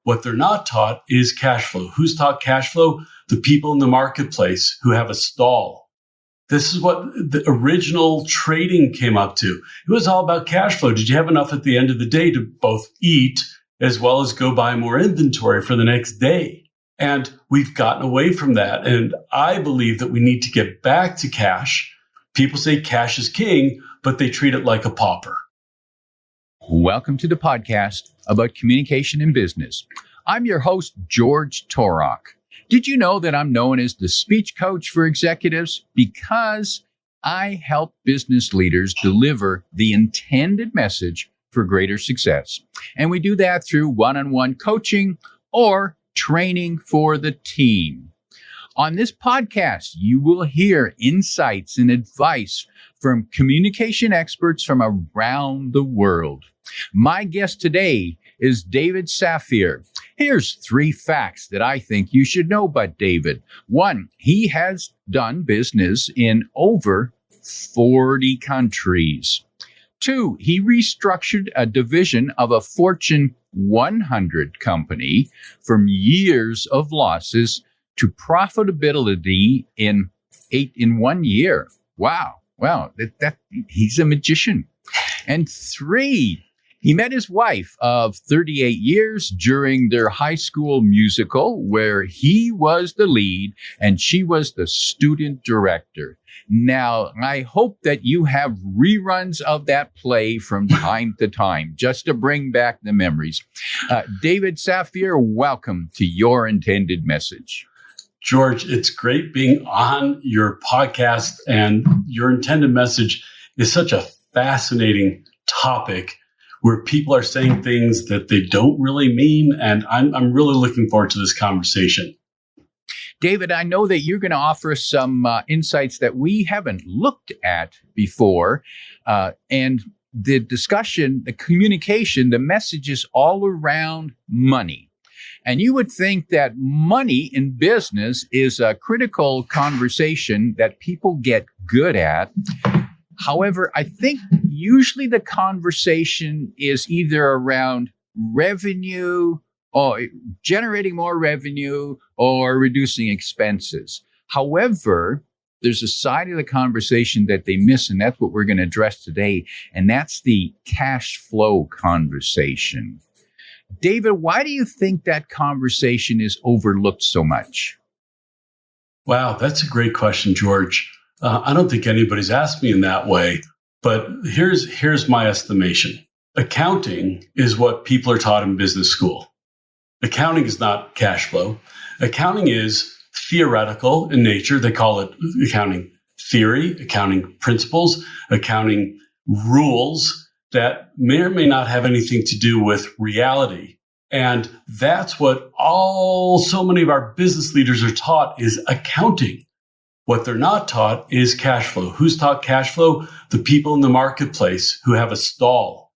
What they're not taught is cash flow. Who's taught cash flow? The people in the marketplace who have a stall. This is what the original trading came up to. It was all about cash flow. Did you have enough at the end of the day to both eat as well as go buy more inventory for the next day? And we've gotten away from that. And I believe that we need to get back to cash. People say cash is king, but they treat it like a pauper. Welcome to the podcast about communication in business. I'm your host, George Torok. Did you know that I'm known as the speech coach for executives? Because I help business leaders deliver the intended message for greater success. And we do that through one-on-one coaching or training for the team. On this podcast, you will hear insights and advice from communication experts from around the world. My guest today is David Safir. Here's 3 facts that I think you should know about David. 1, he has done business in over 40 countries. 2, he restructured a division of a Fortune 100 company from years of losses to profitability in 1 year. Wow. He's a magician. And 3, he met his wife of 38 years during their high school musical where he was the lead and she was the student director. Now, I hope that you have reruns of that play from time to time just to bring back the memories. David Safir, welcome to Your Intended Message. George, it's great being on your podcast, and Your Intended Message is such a fascinating topic where people are saying things that they don't really mean. And I'm really looking forward to this conversation. David, I know that you're going to offer some insights that we haven't looked at before. And the discussion, the communication, the message is all around money. And you would think that money in business is a critical conversation that people get good at. However, I think usually the conversation is either around revenue or generating more revenue or reducing expenses. However, there's a side of the conversation that they miss, and that's what we're going to address today, and that's the cash flow conversation. David, why do you think that conversation is overlooked so much? Wow, that's a great question, George. I don't think anybody's asked me in that way, but here's my estimation. Accounting is what people are taught in business school. Accounting is not cash flow. Accounting is theoretical in nature. They call it accounting theory, accounting principles, accounting rules that may or may not have anything to do with reality. And that's what so many of our business leaders are taught is accounting. What they're not taught is cash flow. Who's taught cash flow? The people in the marketplace who have a stall.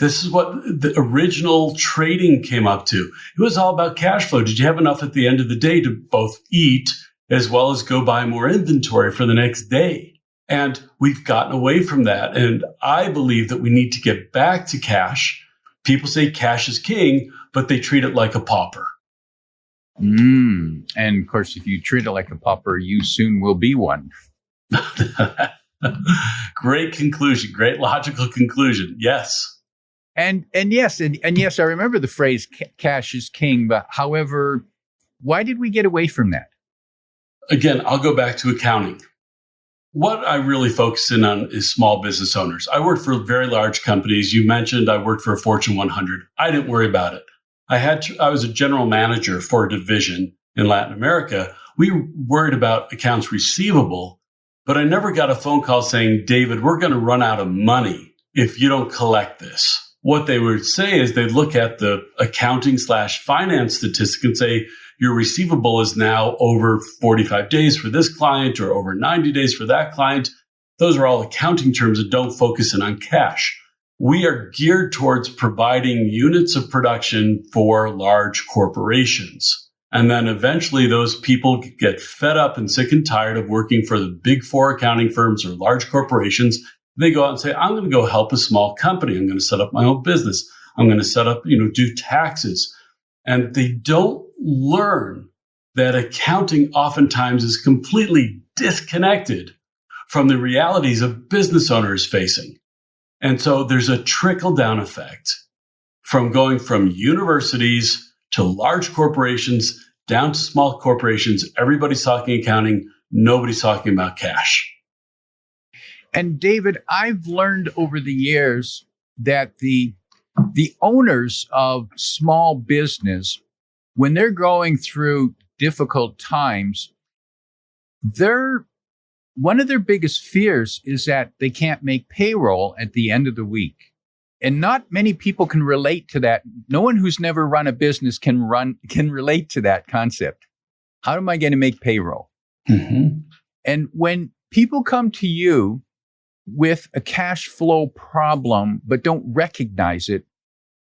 This is what the original trading came up to. It was all about cash flow. Did you have enough at the end of the day to both eat as well as go buy more inventory for the next day? And we've gotten away from that. And I believe that we need to get back to cash. People say cash is king, but they treat it like a pauper. And of course, if you treat it like a pauper, you soon will be one. Great conclusion. Great logical conclusion. Yes. And yes, I remember the phrase cash is king, but however, why did we get away from that? Again, I'll go back to accounting. What I really focus in on is small business owners. I work for very large companies. You mentioned I worked for a Fortune 100. I didn't worry about it. I was a general manager for a division in Latin America. We worried about accounts receivable, but I never got a phone call saying, David, we're going to run out of money if you don't collect this. What they would say is they'd look at the accounting/finance statistic and say, your receivable is now over 45 days for this client or over 90 days for that client. Those are all accounting terms that don't focus in on cash. We are geared towards providing units of production for large corporations. And then eventually those people get fed up and sick and tired of working for the big 4 accounting firms or large corporations. They go out and say, I'm going to go help a small company. I'm going to set up my own business. I'm going to set up, do taxes. And they don't learn that accounting oftentimes is completely disconnected from the realities a business owner is facing. And so there's a trickle-down effect from going from universities to large corporations down to small corporations. Everybody's talking accounting. Nobody's talking about cash. And David, I've learned over the years that the owners of small business, when they're going through difficult times, one of their biggest fears is that they can't make payroll at the end of the week. And not many people can relate to that. No one who's never run a business can relate to that concept. How am I going to make payroll? Mm-hmm. And when people come to you with a cash flow problem but don't recognize it,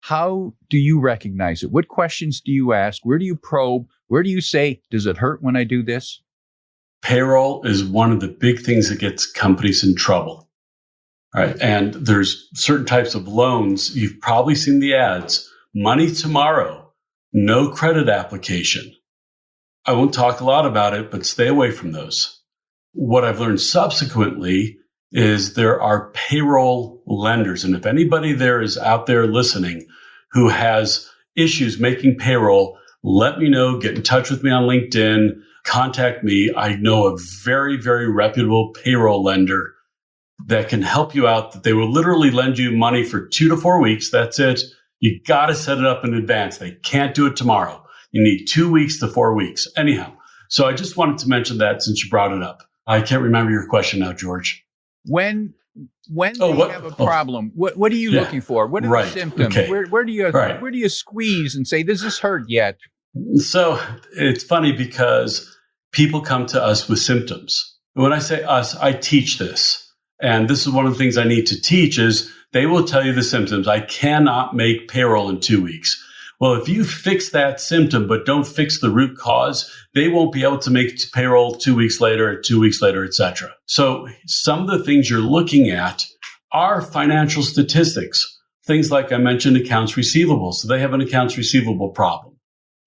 how do you recognize it? What questions do you ask? Where do you probe? Where do you say, does it hurt when I do this? Payroll is one of the big things that gets companies in trouble. All right. And there's certain types of loans. You've probably seen the ads. Money tomorrow, no credit application. I won't talk a lot about it, but stay away from those. What I've learned subsequently is there are payroll lenders. And if anybody there is out there listening who has issues making payroll, let me know. Get in touch with me on LinkedIn. Contact me. I know a very, very reputable payroll lender that can help you out, that they will literally lend you money for 2 to 4 weeks. That's it. You got to set it up in advance. They can't do it tomorrow. You need 2 weeks to 4 weeks. Anyhow, so I just wanted to mention that since you brought it up. I can't remember your question now, George. When they have a problem, what are you looking for? What are the symptoms? Okay. Where do you squeeze and say, does this hurt yet? So it's funny because people come to us with symptoms. When I say us, I teach this. And this is one of the things I need to teach is they will tell you the symptoms. I cannot make payroll in 2 weeks. Well, if you fix that symptom, but don't fix the root cause, they won't be able to make payroll 2 weeks later, 2 weeks later, et cetera. So some of the things you're looking at are financial statistics. Things like I mentioned, accounts receivable. So they have an accounts receivable problem.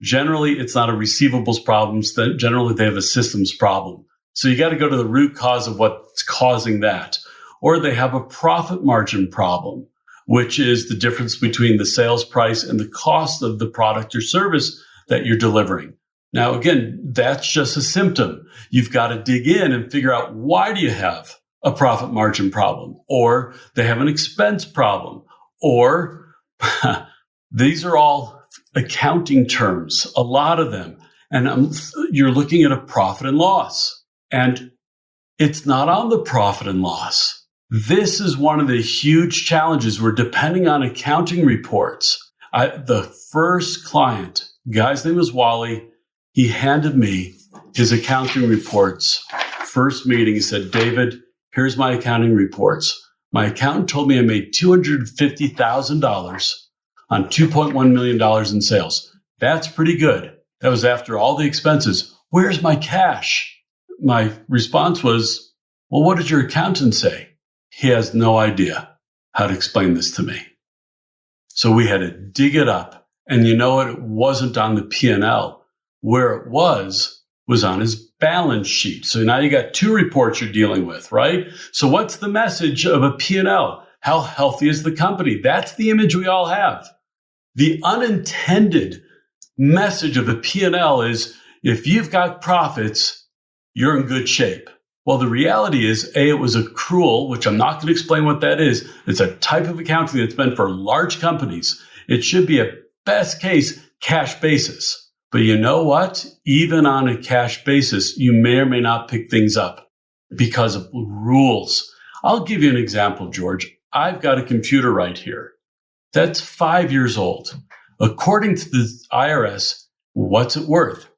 Generally, it's not a receivables problem. Generally, they have a systems problem. So you got to go to the root cause of what's causing that. Or they have a profit margin problem, which is the difference between the sales price and the cost of the product or service that you're delivering. Now, again, that's just a symptom. You've got to dig in and figure out, why do you have a profit margin problem? Or they have an expense problem. Or these are all accounting terms, a lot of them. And you're looking at a profit and loss. And it's not on the profit and loss. This is one of the huge challenges. We're depending on accounting reports. The first client, guy's name was Wally. He handed me his accounting reports. First meeting, he said, David, here's my accounting reports. My accountant told me I made $250,000 on $2.1 million in sales. That's pretty good. That was after all the expenses. Where's my cash? My response was, well, what did your accountant say? He has no idea how to explain this to me. So we had to dig it up. And you know what? It wasn't on the P&L. Where it was on his balance sheet. So now you got 2 reports you're dealing with, right? So what's the message of a P&L? How healthy is the company? That's the image we all have. The unintended message of a P&L is, if you've got profits, you're in good shape. Well, the reality is, A, it was accrual, which I'm not going to explain what that is. It's a type of accounting that's meant for large companies. It should be a best case cash basis. But you know what? Even on a cash basis, you may or may not pick things up because of rules. I'll give you an example, George. I've got a computer right here that's 5 years old. According to the IRS, what's it worth?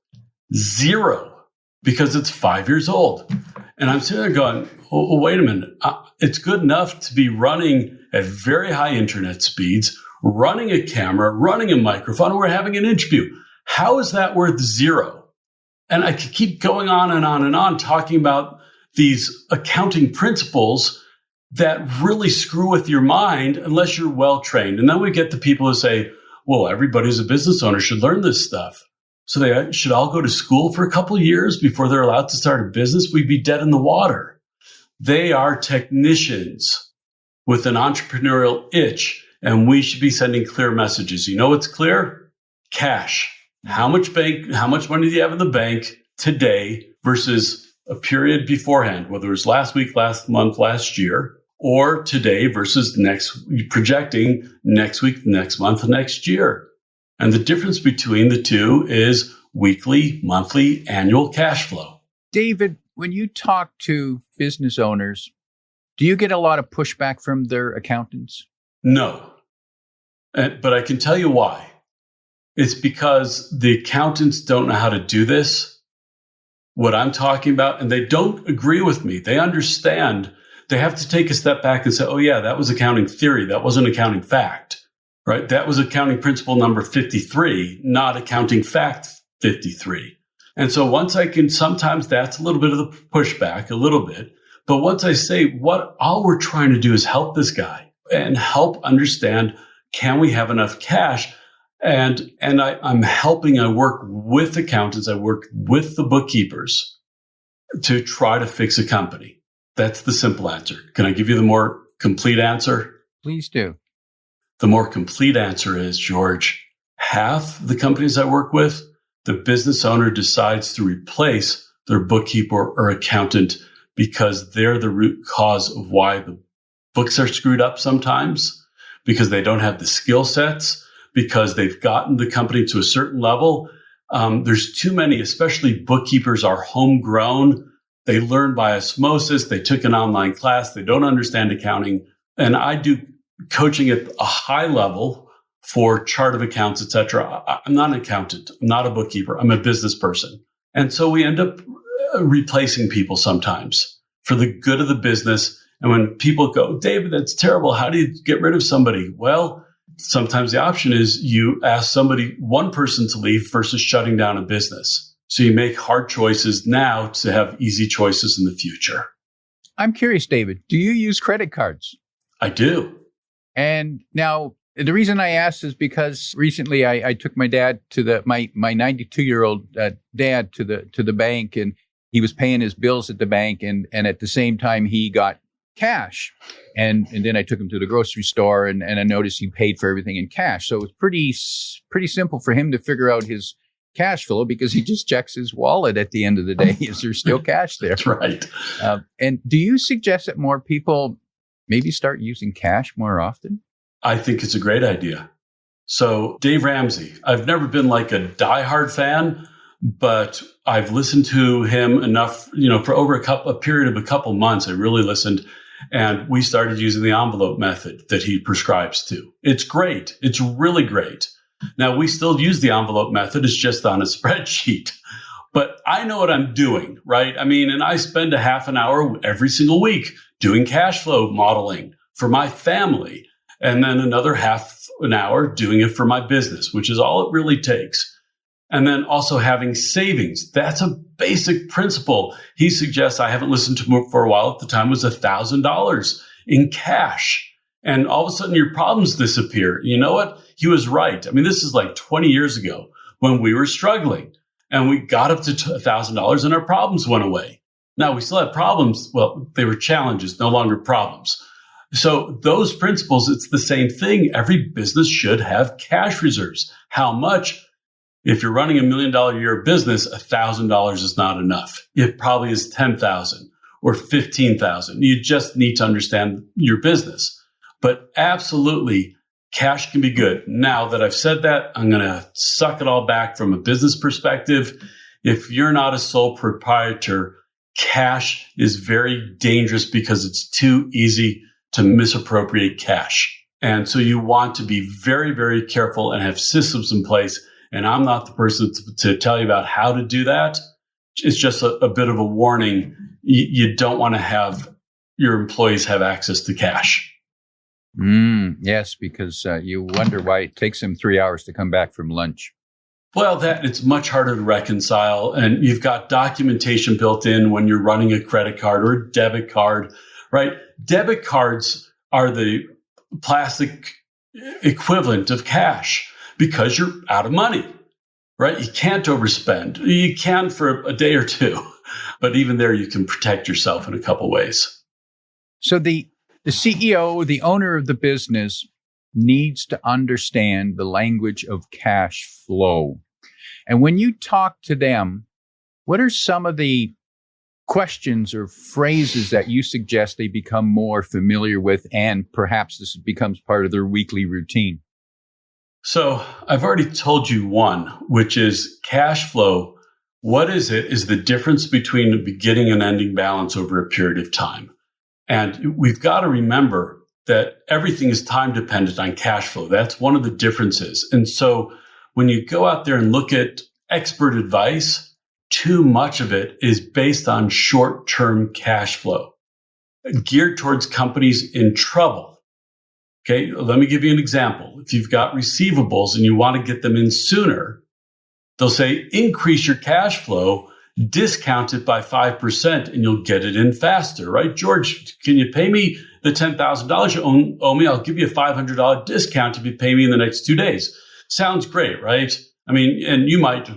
0. Because it's 5 years old. And I'm sitting there going, oh, wait a minute. It's good enough to be running at very high internet speeds, running a camera, running a microphone, and we're having an interview. How is that worth 0? And I could keep going on and on and on talking about these accounting principles that really screw with your mind unless you're well trained. And then we get the people who say, well, everybody who's a business owner should learn this stuff. So they should all go to school for a couple of years before they're allowed to start a business. We'd be dead in the water. They are technicians with an entrepreneurial itch, and we should be sending clear messages. You know what's clear? Cash. How much money do you have in the bank today versus a period beforehand, whether it was last week, last month, last year, or today versus projecting next week, next month, next year. And the difference between the two is weekly, monthly, annual cash flow. David, when you talk to business owners, do you get a lot of pushback from their accountants? No. But I can tell you why. It's because the accountants don't know how to do this, what I'm talking about, and they don't agree with me. They understand. They have to take a step back and say, oh, yeah, that was accounting theory. That wasn't accounting fact, right? That was accounting principle number 53, not accounting fact 53. And so sometimes that's a little bit of the pushback, a little bit. But once I say all we're trying to do is help this guy and help understand, can we have enough cash? And I'm helping, I work with accountants, I work with the bookkeepers to try to fix a company. That's the simple answer. Can I give you the more complete answer? Please do. The more complete answer is, George, half the companies I work with, the business owner decides to replace their bookkeeper or accountant because they're the root cause of why the books are screwed up sometimes, because they don't have the skill sets, because they've gotten the company to a certain level. There's too many, especially bookkeepers are homegrown. They learn by osmosis. They took an online class. They don't understand accounting. And I do coaching at a high level for chart of accounts, et cetera. I'm not an accountant. I'm not a bookkeeper. I'm a business person. And so we end up replacing people sometimes for the good of the business. And when people go, David, that's terrible. How do you get rid of somebody? Well, sometimes the option is you ask one person to leave versus shutting down a business. So you make hard choices now to have easy choices in the future. I'm curious, David, do you use credit cards? I do. And now the reason I asked is because recently I took my dad to my 92-year-old dad to the bank, and he was paying his bills at the bank, and at the same time he got cash. And then I took him to the grocery store, and I noticed he paid for everything in cash. So it was pretty simple for him to figure out his cash flow because he just checks his wallet at the end of the day. Is there still cash there? That's right. And do you suggest that more people maybe start using cash more often? I think it's a great idea. So Dave Ramsey, I've never been like a diehard fan, but I've listened to him enough, for over a period of a couple months. I really listened, and we started using the envelope method that he prescribes to. It's great. It's really great. Now, we still use the envelope method. It's just on a spreadsheet. But I know what I'm doing, right? And I spend a half an hour every single week doing cash flow modeling for my family, and then another half an hour doing it for my business, which is all it really takes. And then also having savings. That's a basic principle. He suggests, I haven't listened to him for a while, at the time was $1,000 in cash. And all of a sudden your problems disappear. You know what? He was right. This is like 20 years ago when we were struggling, and we got up to $1,000 and our problems went away. Now we still have problems. Well, they were challenges, no longer problems. So those principles, it's the same thing. Every business should have cash reserves. How much? If you're running $1 million a year business, $1,000 is not enough. It probably is 10,000 or 15,000. You just need to understand your business. But absolutely, cash can be good. Now that I've said that, I'm going to suck it all back from a business perspective. If you're not a sole proprietor, cash is very dangerous because it's too easy to misappropriate cash. And so you want to be very, very careful and have systems in place. And I'm not the person to tell you about how to do that. It's just a bit of a warning. You don't want to have your employees have access to cash. Yes, because you wonder why it takes them 3 hours to come back from lunch. Well, it's much harder to reconcile. And you've got documentation built in when you're running a credit card or a debit card, right? Debit cards are the plastic equivalent of cash because you're out of money, right? You can't overspend. You can for a day or two, but even there, you can protect yourself in a couple ways. So the CEO, the owner of the business, needs to understand the language of cash flow. And when you talk to them, what are some of the questions or phrases that you suggest they become more familiar with, and perhaps this becomes part of their weekly routine? So I've already told you one, which is cash flow. What is it? Is the difference between the beginning and ending balance over a period of time. And we've got to remember that everything is time dependent on cash flow. That's one of the differences. And so when you go out there and look at expert advice, too much of it is based on short-term cash flow, geared towards companies in trouble. Okay, let me give you an example. If you've got receivables and you want to get them in sooner, they'll say, increase your cash flow, discount it by 5%, and you'll get it in faster, right? George, can you pay me the $10,000 you owe me? I'll give you a $500 discount if you pay me in the next 2 days. Sounds great, right? I mean, and you might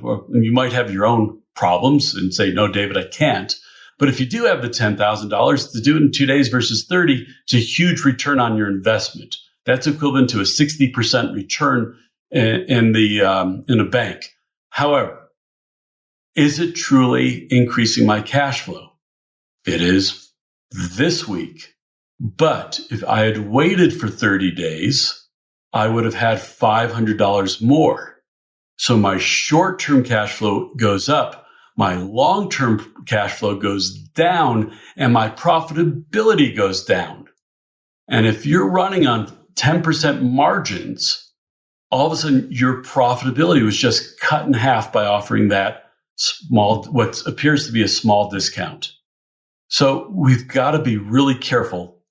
have your own problems and say, no, David, I can't. But if you do have the $10,000 to do it in 2 days versus 30, it's a huge return on your investment. That's equivalent to a 60% return in a bank. However, is it truly increasing my cash flow? It is this week. But if I had waited for 30 days, I would have had $500 more. So my short-term cash flow goes up, my long-term cash flow goes down, and my profitability goes down. And if you're running on 10% margins, all of a sudden your profitability was just cut in half by offering that small, what appears to be a small discount. So we've got to be really careful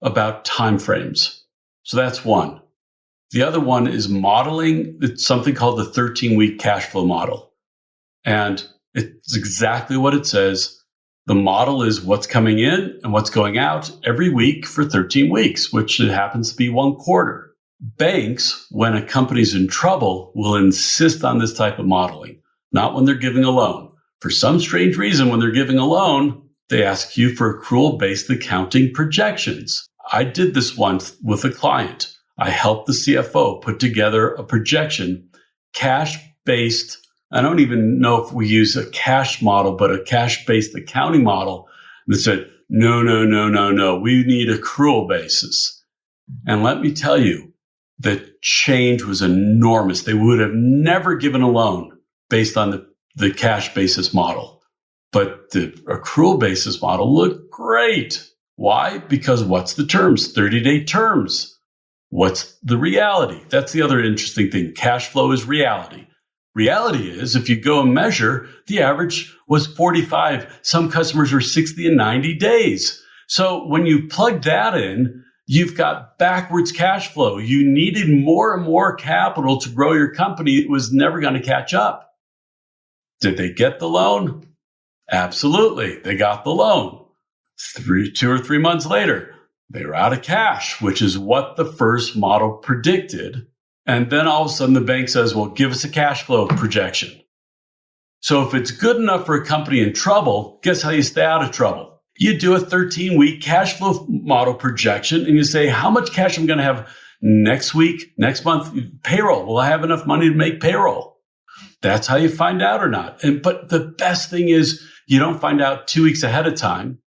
about timeframes. So that's one. The other one is modeling. It's something called the 13-week cash flow model. And it's exactly what it says. The model is what's coming in and what's going out every week for 13 weeks, which happens to be 1 quarter. Banks, when a company's in trouble, will insist on this type of modeling, not when they're giving a loan. For some strange reason, when they're giving a loan, they ask you for accrual-based accounting projections. I did this once with a client. I helped the CFO put together a projection, cash-based. I don't even know if we use a cash model, but a cash-based accounting model that said, no. We need accrual basis. And let me tell you, the change was enormous. They would have never given a loan based on the cash basis model. But the accrual basis model looked great. Why? Because what's the terms? 30-day terms. What's the reality? That's the other interesting thing. Cash flow is reality. Reality is, if you go and measure, the average was 45. Some customers were 60 and 90 days. So when you plug that in, you've got backwards cash flow. You needed more and more capital to grow your company. It was never going to catch up. Did they get the loan? Absolutely. They got the loan. 2 or 3 months later, they were out of cash, which is what the first model predicted. And then all of a sudden the bank says, well, give us a cash flow projection. So if it's good enough for a company in trouble, guess how you stay out of trouble? You do a 13-week cash flow model projection and you say, how much cash I'm going to have next week, next month, payroll. Will I have enough money to make payroll? That's how you find out or not. But the best thing is you don't find out 2 weeks ahead of time.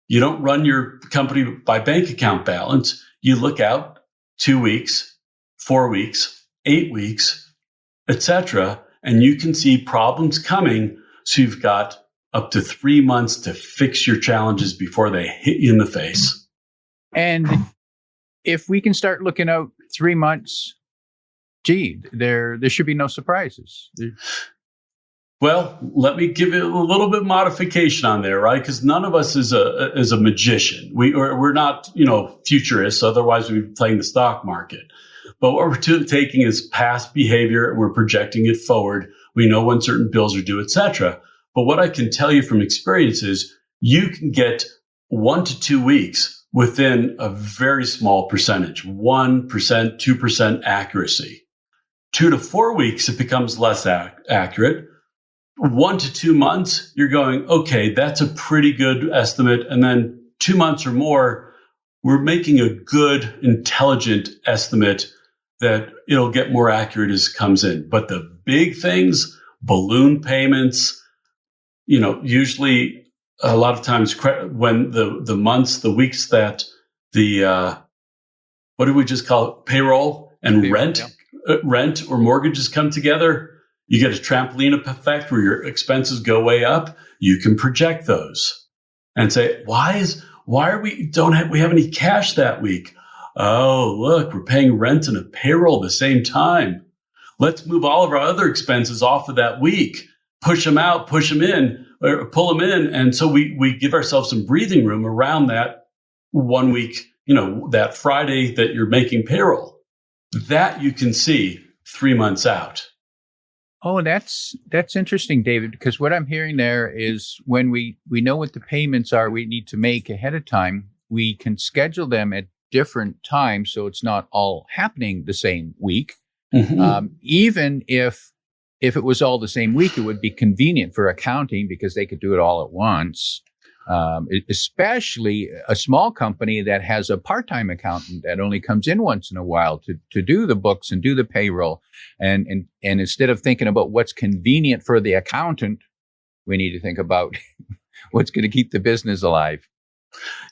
You don't run your company by bank account balance. You look out 2 weeks, 4 weeks, 8 weeks, etc., and you can see problems coming. So you've got up to 3 months to fix your challenges before they hit you in the face. And if we can start looking out 3 months, there should be no surprises. Well, let me give you a little bit of modification on there, right? Because none of us is a magician. We're not, futurists. Otherwise, we'd be playing the stock market. But what we're taking is past behavior and we're projecting it forward. We know when certain bills are due, etc. But what I can tell you from experience is you can get 1 to 2 weeks within a very small percentage, 1%, 2% accuracy. 2 to 4 weeks, it becomes less accurate. 1 to 2 months, you're going, okay, that's a pretty good estimate. And then 2 months or more, we're making a good, intelligent estimate that it'll get more accurate as it comes in. But the big things, balloon payments, usually a lot of times when the months, the weeks that the, what do we just call it? Payroll and rent or mortgages come together, you get a trampoline effect where your expenses go way up. You can project those and say, why are we have any cash that week? Oh, look, we're paying rent and a payroll at the same time. Let's move all of our other expenses off of that week, push them out, push them in, or pull them in. And so we give ourselves some breathing room around that 1 week, that Friday that you're making payroll. That you can see 3 months out. Oh, that's interesting, David, because what I'm hearing there is when we know what the payments are we need to make ahead of time, we can schedule them at different times so it's not all happening the same week. Mm-hmm. Even if it was all the same week, it would be convenient for accounting because they could do it all at once. Especially a small company that has a part-time accountant that only comes in once in a while to do the books and do the payroll. And instead of thinking about what's convenient for the accountant, we need to think about what's going to keep the business alive.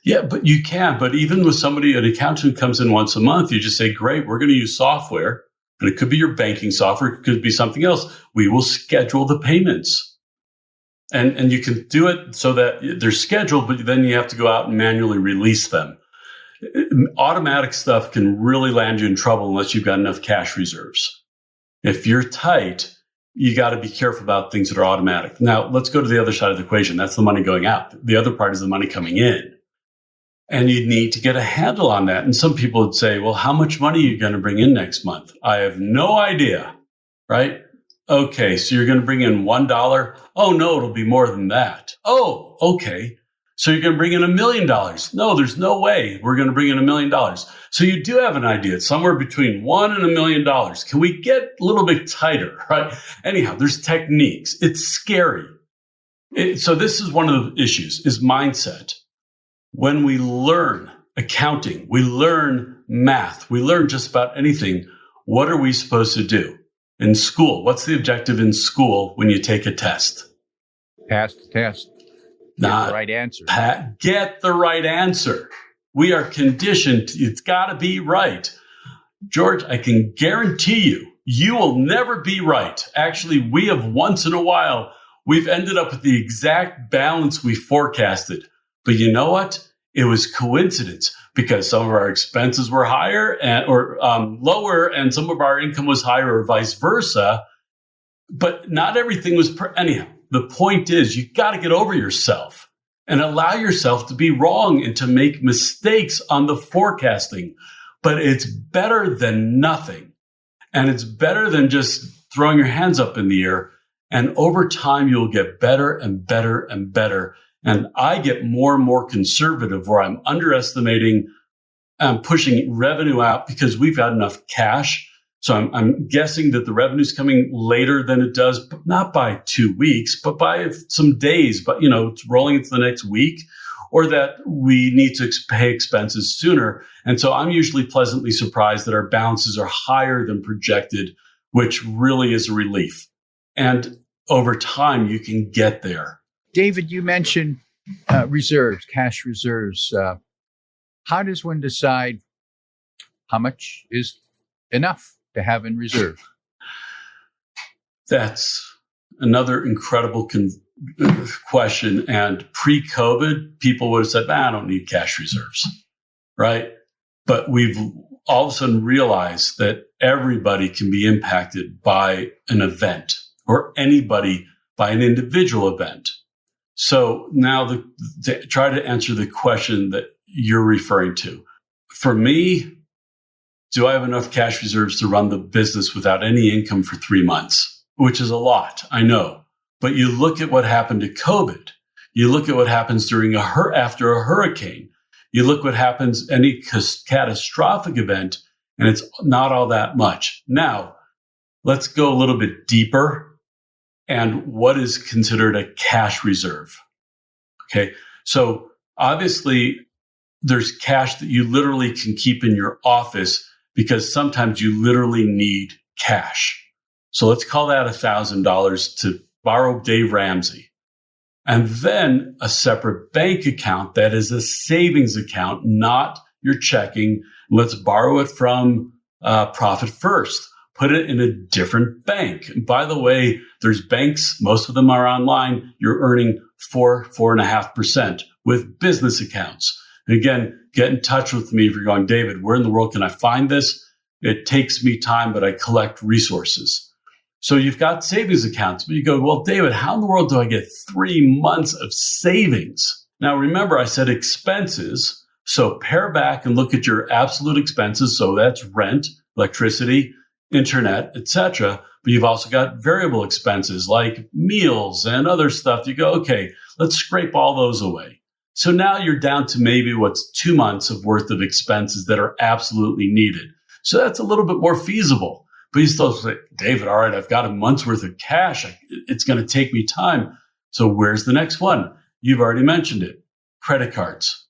Yeah, but you can. But even with an accountant comes in once a month, you just say, great, we're going to use software. And it could be your banking software. It could be something else. We will schedule the payments. And you can do it so that they're scheduled, but then you have to go out and manually release them. Automatic stuff can really land you in trouble unless you've got enough cash reserves. If you're tight, you got to be careful about things that are automatic. Now, let's go to the other side of the equation. That's the money going out. The other part is the money coming in. And you need to get a handle on that. And some people would say, well, how much money are you going to bring in next month? I have no idea, right? Okay, so you're going to bring in $1. Oh, no, it'll be more than that. Oh, okay. So you're going to bring in $1 million. No, there's no way we're going to bring in $1 million. So you do have an idea. It's somewhere between $1 and $1 million. Can we get a little bit tighter, right? Anyhow, there's techniques. It's scary. So this is one of the issues, is mindset. When we learn accounting, we learn math, we learn just about anything, what are we supposed to do? In school, what's the objective in school when you take a test? Pass the test. Get the right answer. Get the right answer. We are conditioned. It's got to be right. George, I can guarantee you will never be right. Actually, we have once in a while, we've ended up with the exact balance we forecasted. But you know what? It was coincidence because some of our expenses were higher or lower and some of our income was higher or vice versa. But not everything was anyhow. The point is you got to get over yourself and allow yourself to be wrong and to make mistakes on the forecasting. But it's better than nothing. And it's better than just throwing your hands up in the air. And over time, you'll get better and better and better. And I get more and more conservative where I'm underestimating, I'm pushing revenue out because we've got enough cash. So I'm guessing that the revenue's coming later than it does, but not by 2 weeks, but by some days, but it's rolling into the next week, or that we need to pay expenses sooner. And so I'm usually pleasantly surprised that our balances are higher than projected, which really is a relief. And over time, you can get there. David, you mentioned reserves, cash reserves. How does one decide how much is enough to have in reserve? That's another incredible question. And pre-COVID, people would have said, I don't need cash reserves, right? But we've all of a sudden realized that everybody can be impacted by an event or anybody by an individual event. So now to try to answer the question that you're referring to. For me, do I have enough cash reserves to run the business without any income for 3 months? Which is a lot, I know. But you look at what happened to COVID. You look at what happens after a hurricane. You look what happens any catastrophic event, and it's not all that much. Now, let's go a little bit deeper and what is considered a cash reserve. Okay. So obviously there's cash that you literally can keep in your office because sometimes you literally need cash. So let's call that $1,000 to borrow Dave Ramsey. And then a separate bank account that is a savings account, not your checking. Let's borrow it from Profit First. Put it in a different bank. And by the way, there's banks, most of them are online. You're earning 4.5% with business accounts. And again, get in touch with me if you're going, David, where in the world can I find this? It takes me time, but I collect resources. So you've got savings accounts, but you go, well, David, how in the world do I get 3 months of savings? Now, remember, I said expenses. So pare back and look at your absolute expenses. So that's rent, electricity, internet, etc. But you've also got variable expenses like meals and other stuff. You go, okay, let's scrape all those away. So now you're down to maybe what's 2 months of worth of expenses that are absolutely needed. So that's a little bit more feasible. But you still say, David, all right, I've got a month's worth of cash. It's going to take me time. So where's the next one? You've already mentioned it. Credit cards.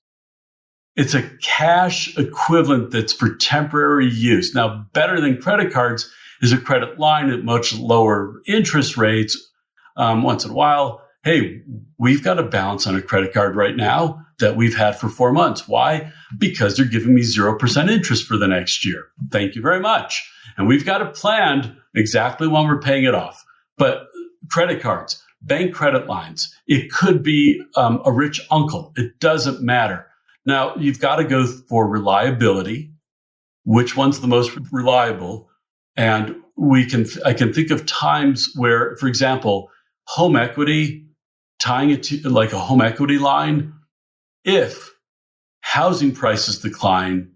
It's a cash equivalent that's for temporary use. Now, better than credit cards is a credit line at much lower interest rates. Once in a while, hey, we've got a balance on a credit card right now that we've had for 4 months. Why? Because they're giving me 0% interest for the next year. Thank you very much. And we've got it planned exactly when we're paying it off. But credit cards, bank credit lines, it could be a rich uncle. It doesn't matter. Now, you've got to go for reliability. Which one's the most reliable? And I can think of times where, for example, home equity, tying it to like a home equity line, if housing prices decline,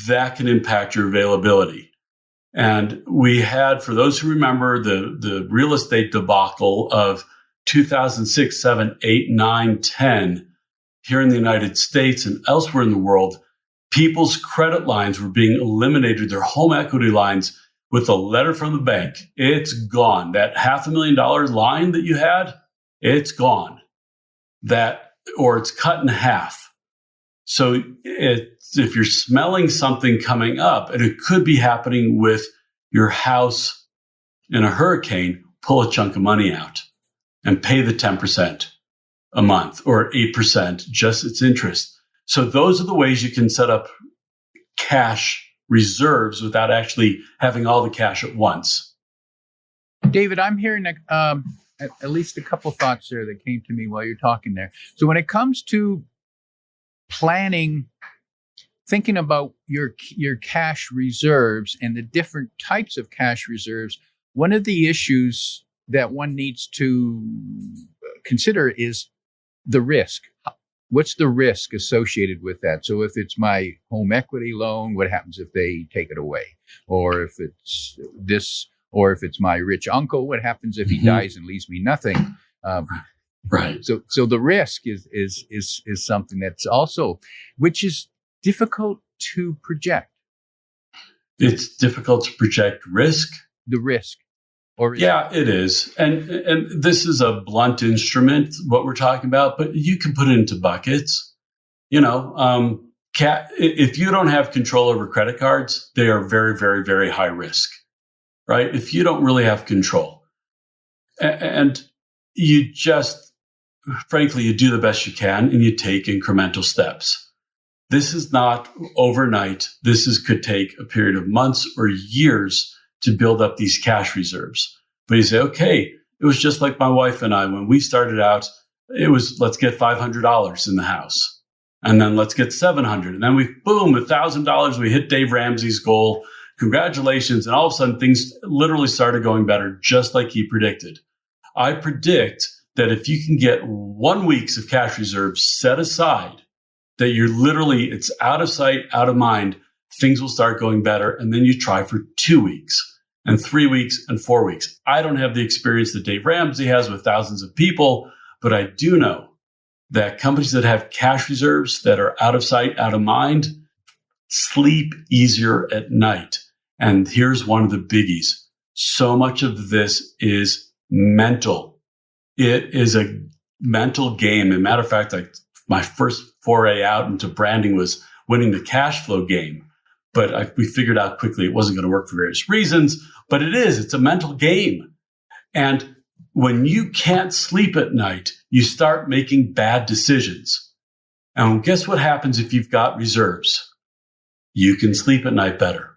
that can impact your availability. And we had, for those who remember, the real estate debacle of 2006, 7, 8, 9, 10 here in the United States and elsewhere in the world, people's credit lines were being eliminated, their home equity lines, with a letter from the bank. It's gone. That $500,000 line that you had, it's gone. Or it's cut in half. So if you're smelling something coming up, and it could be happening with your house in a hurricane, pull a chunk of money out and pay the 10% a month or 8%, just its interest. So those are the ways you can set up cash reserves without actually having all the cash at once. David, I'm hearing at least a couple thoughts there that came to me while you're talking there. So when it comes to planning, thinking about your cash reserves and the different types of cash reserves, one of the issues that one needs to consider is the risk. What's the risk associated with that? So if it's my home equity loan, what happens if they take it away? Or if it's this, or if it's my rich uncle, what happens if he dies and leaves me nothing? Right. So the risk is something that's also, which is difficult to project. It's difficult to project risk. The risk. Yeah, it is. And this is a blunt instrument, what we're talking about, but you can put it into buckets. You know, if you don't have control over credit cards, they are very, very, very high risk, right? If you don't really have control and you just, frankly, you do the best you can and you take incremental steps. This is not overnight. This could take a period of months or years to build up these cash reserves. But you say, okay, it was just like my wife and I, when we started out, it was, let's get $500 in the house. And then let's get $700. And then boom, $1,000. We hit Dave Ramsey's goal. Congratulations. And all of a sudden things literally started going better, just like he predicted. I predict that if you can get 1 week of cash reserves set aside, that you're literally, it's out of sight, out of mind, things will start going better. And then you try for 2 weeks and 3 weeks and 4 weeks. I don't have the experience that Dave Ramsey has with thousands of people, but I do know that companies that have cash reserves that are out of sight, out of mind, sleep easier at night. And here's one of the biggies. so much of this is mental. It is a mental game. As a matter of fact, my first foray out into branding was winning the cash flow game. But we figured out quickly it wasn't going to work for various reasons. But it's a mental game. And when you can't sleep at night, you start making bad decisions. And guess what happens if you've got reserves? You can sleep at night better,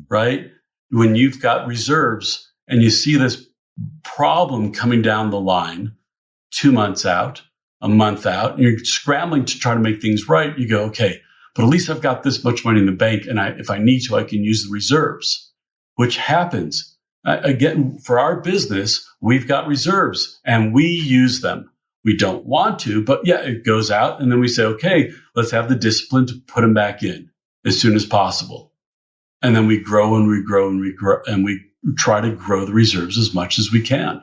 right? When you've got reserves and you see this problem coming down the line, 2 months out, a month out, and you're scrambling to try to make things right, you go, okay, but at least I've got this much money in the bank, and if I need to, I can use the reserves, which happens. Again, for our business, we've got reserves, and we use them. We don't want to, but it goes out, and then we say, okay, let's have the discipline to put them back in as soon as possible. And then we grow and we grow and we grow, and we try to grow the reserves as much as we can.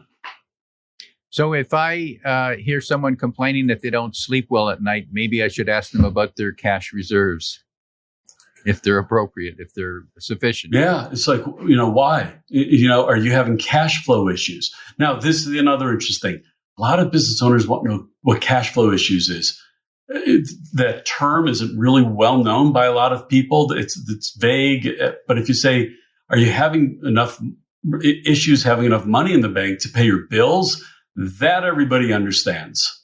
So if I hear someone complaining that they don't sleep well at night, maybe I should ask them about their cash reserves, if they're appropriate, if they're sufficient. Yeah, it's like, why? Are you having cash flow issues? Now, this is another interesting thing. A lot of business owners want to know what cash flow issues is. That term isn't really well known by a lot of people. It's vague. But if you say, are you having enough issues having enough money in the bank to pay your bills? That everybody understands.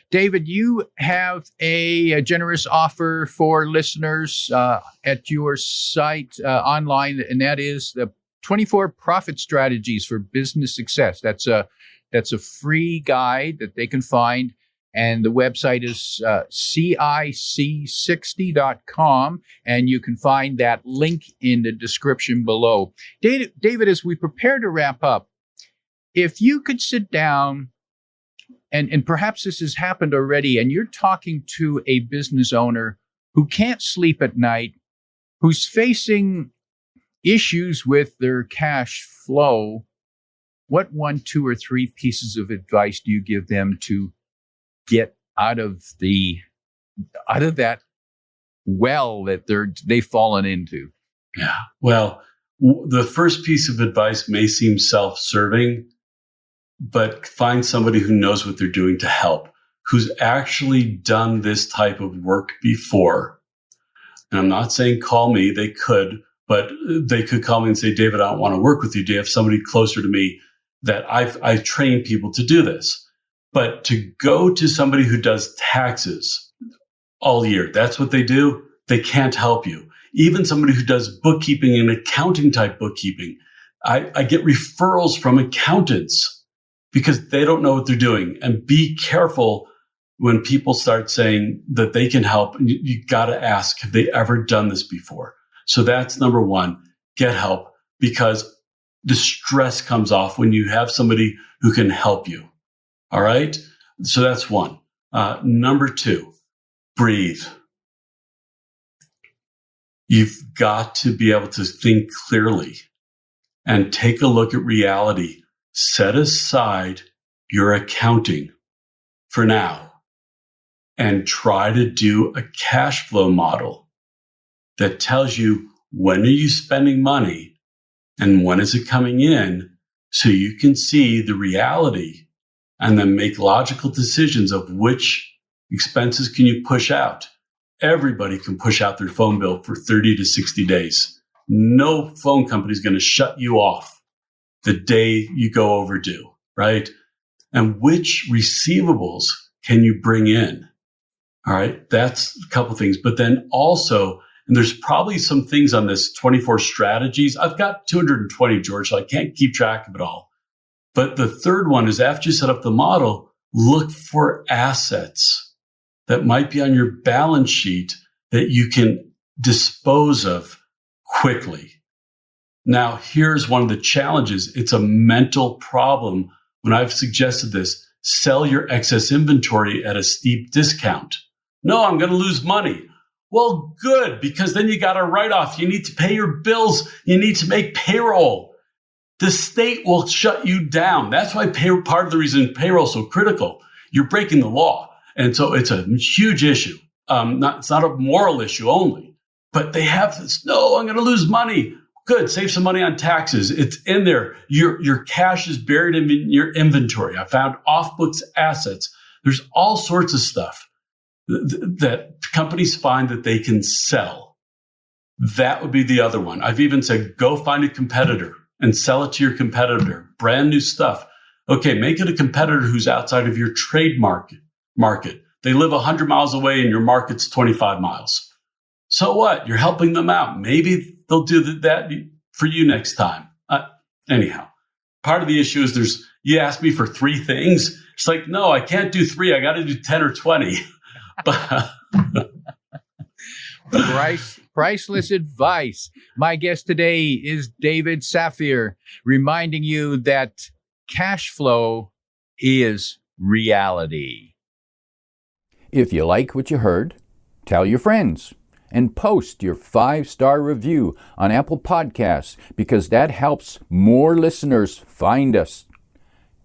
David, you have a generous offer for listeners at your site online, and that is the 24 profit strategies for business success. That's a free guide that they can find, and the website is CIC60.com, and you can find that link in the description below. David, as we prepare to wrap up, if you could sit down, and perhaps this has happened already, and you're talking to a business owner who can't sleep at night, who's facing issues with their cash flow, what 1, 2, or 3 pieces of advice do you give them to get out of that well that they've fallen into? Yeah. Well, the first piece of advice may seem self-serving, but find somebody who knows what they're doing to help, who's actually done this type of work before. And I'm not saying call me, they could, but they could call me and say, David, I don't want to work with you. Do you have somebody closer to me that I've trained people to do this? But to go to somebody who does taxes all year, that's what they do. They can't help you. Even somebody who does bookkeeping and accounting type bookkeeping. I get referrals from accountants because they don't know what they're doing. And be careful when people start saying that they can help. You got to ask, have they ever done this before? So that's number one, get help, because the stress comes off when you have somebody who can help you. All right. So that's one. Number 2, breathe. You've got to be able to think clearly and take a look at reality. Set aside your accounting for now and try to do a cash flow model that tells you when are you spending money and when is it coming in, so you can see the reality and then make logical decisions of which expenses can you push out. Everybody can push out their phone bill for 30 to 60 days. No phone company is going to shut you off the day you go overdue, right? And which receivables can you bring in? All right, that's a couple things. But then also, and there's probably some things on this 24 strategies. I've got 220, George, so I can't keep track of it all. But the third one is, after you set up the model, look for assets that might be on your balance sheet that you can dispose of quickly. Now, here's one of the challenges. It's a mental problem. When I've suggested this, sell your excess inventory at a steep discount. No, I'm going to lose money. Well, good, because then you got a write-off. You need to pay your bills. You need to make payroll. The state will shut you down. That's why part of the reason payroll is so critical. You're breaking the law. And so it's a huge issue. It's not a moral issue only, but they have this, no, I'm going to lose money. good. Save some money on taxes. It's in there. Your cash is buried in your inventory. I found off-books assets. There's all sorts of stuff that companies find that they can sell. That would be the other one. I've even said, go find a competitor and sell it to your competitor. Brand new stuff. Okay, make it a competitor who's outside of your trade market. They live 100 miles away and your market's 25 miles. So what? You're helping them out. Maybe they'll do that for you next time. Anyhow, part of the issue is you asked me for 3 things. It's like, no, I can't do 3. I got to do 10 or 20. Priceless advice. My guest today is David Safir, reminding you that cash flow is reality. If you like what you heard, tell your friends and post your 5-star review on Apple Podcasts, because that helps more listeners find us.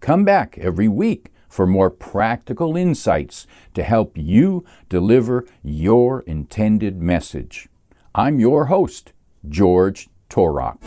Come back every week for more practical insights to help you deliver your intended message. I'm your host, George Torok.